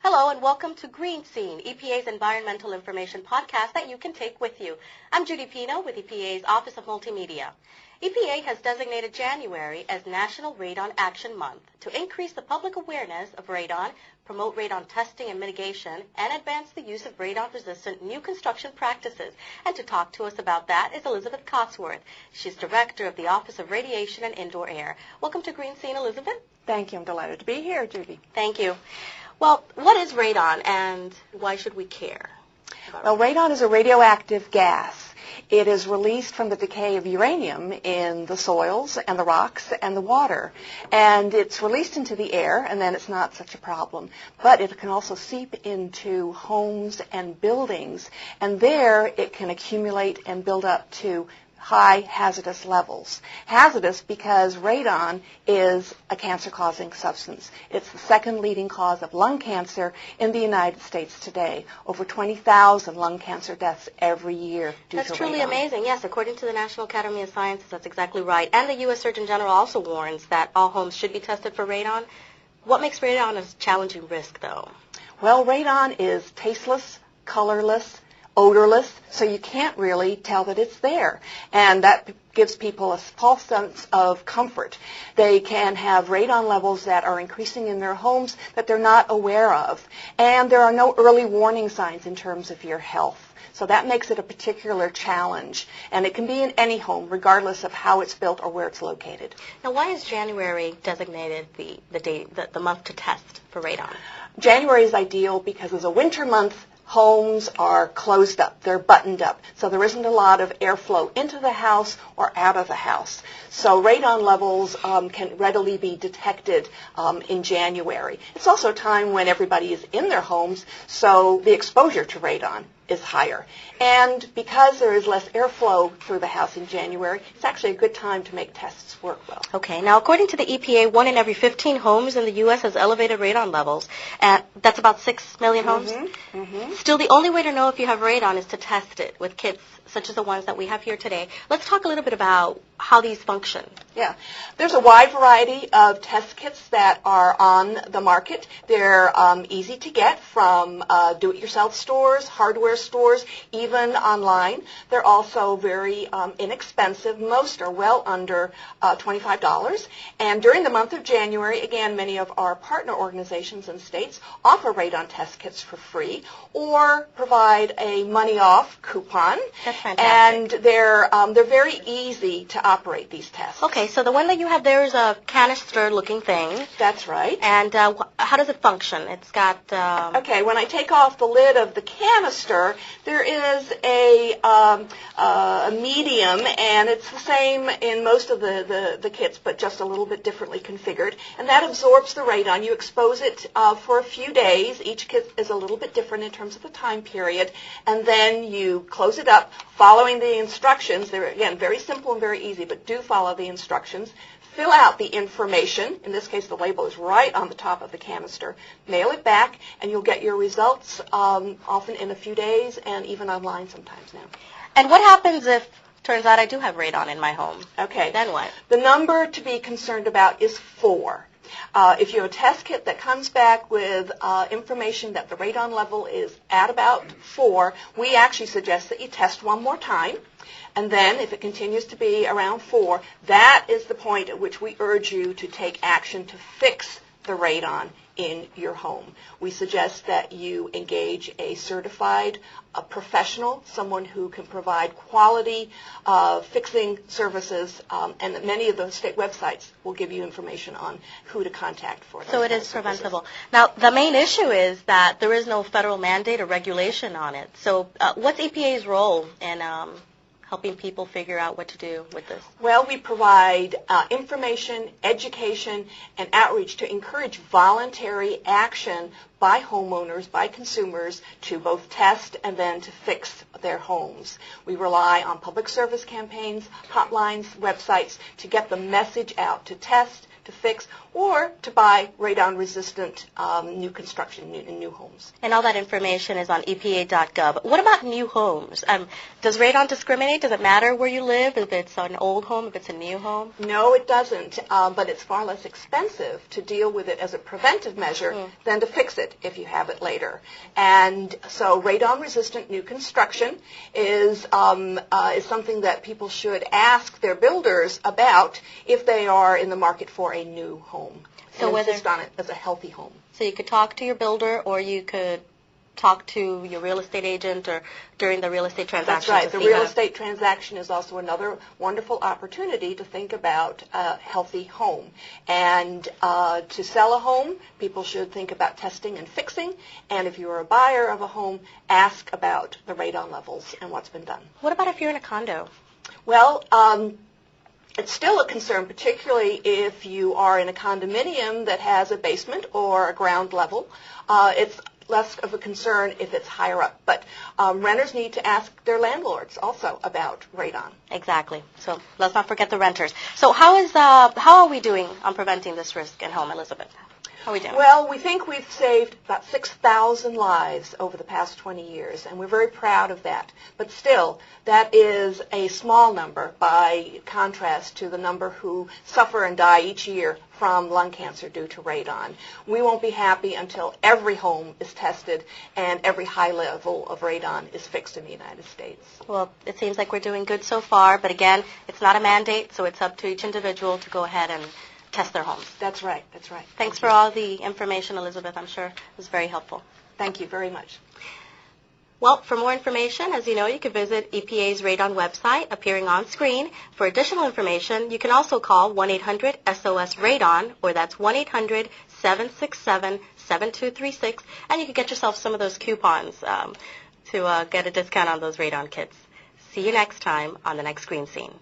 Hello and welcome to Green Scene, EPA's environmental information podcast that you can take with you. I'm Judy Pino with EPA's Office of Multimedia. EPA has designated January as National Radon Action Month to increase the public awareness of radon, promote radon testing and mitigation, and advance the use of radon-resistant new construction practices. And to talk to us about that is Elizabeth Cotsworth. She's Director of the Office of Radiation and Indoor Air. Welcome to Green Scene, Elizabeth. Thank you. I'm delighted to be here, Judy. Thank you. Well, what is radon and why should we care? Well, radon is a radioactive gas. It is released from the decay of uranium in the soils and the rocks and the water. And it's released into the air, and then it's not such a problem. But it can also seep into homes and buildings, and there it can accumulate and build up to high hazardous levels. Hazardous because radon is a cancer-causing substance. It's the second leading cause of lung cancer in the United States today. Over 20,000 lung cancer deaths every year due to radon. That's truly amazing. Yes, according to the National Academy of Sciences, that's exactly right. And the U.S. Surgeon General also warns that all homes should be tested for radon. What makes radon a challenging risk, though? Well, radon is tasteless, colorless, odorless, so you can't really tell that it's there. And that gives people a false sense of comfort. They can have radon levels that are increasing in their homes that they're not aware of. And there are no early warning signs in terms of your health. So that makes it a particular challenge. And it can be in any home, regardless of how it's built or where it's located. Now, why is January designated the month to test for radon? January is ideal because it's a winter month. Homes are closed up. They're buttoned up. So there isn't a lot of airflow into the house or out of the house. So radon levels can readily be detected in January. It's also a time when everybody is in their homes, so the exposure to radon is higher. And because there is less airflow through the house in January, it's actually a good time to make tests work well. Okay. Now, according to the EPA, 1 in every 15 homes in the U.S. has elevated radon levels. That's about 6 million homes. Mm-hmm. Still, the only way to know if you have radon is to test it with kits such as the ones that we have here today. Let's talk a little bit about how these function. Yeah. There's a wide variety of test kits that are on the market. They're easy to get from do-it-yourself stores, hardware stores, even online. They're also very inexpensive. Most are well under $25. And during the month of January, again, many of our partner organizations and states offer radon test kits for free or provide a money-off coupon. That's fantastic. And they're very easy to operate, these tests. Okay, so the one that you have there is a canister-looking thing. That's right. And how does it function? It's got... Okay, when I take off the lid of the canister, there is a medium, and it's the same in most of the kits, but just a little bit differently configured. And that absorbs the radon. You expose it for a few days. Each kit is a little bit different in terms of the time period. And then you close it up, following the instructions. They're, again, very simple and very easy, but do follow the instructions. Fill out the information. In this case, the label is right on the top of the canister. Mail it back, and you'll get your results often in a few days and even online sometimes now. And what happens if, turns out I do have radon in my home? Okay. Then what? The number to be concerned about is 4. If you have a test kit that comes back with information that the radon level is at about 4, we actually suggest that you test one more time. And then if it continues to be around 4, that is the point at which we urge you to take action to fix the radon in your home. We suggest that you engage a certified professional, someone who can provide quality fixing services, and many of the state websites will give you information on who to contact for those. So it is preventable. Now, the main issue is that there is no federal mandate or regulation on it. So what's EPA's role in helping people figure out what to do with this? Well, we provide information, education, and outreach to encourage voluntary action by homeowners, by consumers, to both test and then to fix their homes. We rely on public service campaigns, hotlines, websites to get the message out, to test, to fix, or to buy radon-resistant new construction in new homes. And all that information is on EPA.gov. What about new homes? Does radon discriminate? Does it matter where you live, if it's an old home, if it's a new home? No, it doesn't, but it's far less expensive to deal with it as a preventive measure than to fix it if you have it later. And so radon-resistant new construction is something that people should ask their builders about if they are in the market for a new home. So and insist on it as a healthy home. So you could talk to your builder, or you could talk to your real estate agent, or during the real estate transaction. That's right. The real estate transaction is also another wonderful opportunity to think about a healthy home. And to sell a home, people should think about testing and fixing. And if you're a buyer of a home, ask about the radon levels and what's been done. What about if you're in a condo? Well, it's still a concern, particularly if you are in a condominium that has a basement or a ground level. It's less of a concern if it's higher up. But renters need to ask their landlords also about radon. Exactly. So let's not forget the renters. So how are we doing on preventing this risk at home, Elizabeth? How are we doing? Well, we think we've saved about 6,000 lives over the past 20 years, and we're very proud of that. But still, that is a small number by contrast to the number who suffer and die each year from lung cancer due to radon. We won't be happy until every home is tested and every high level of radon is fixed in the United States. Well, it seems like we're doing good so far, but again, it's not a mandate, so it's up to each individual to go ahead and test their homes. That's right. That's right. Thanks for all the information, Elizabeth. I'm sure it was very helpful. Thank you very much. Well, for more information, as you know, you can visit EPA's Radon website appearing on screen. For additional information, you can also call 1-800-SOS-RADON, or that's 1-800-767-7236, and you can get yourself some of those coupons to get a discount on those radon kits. See you next time on the next Green Scene.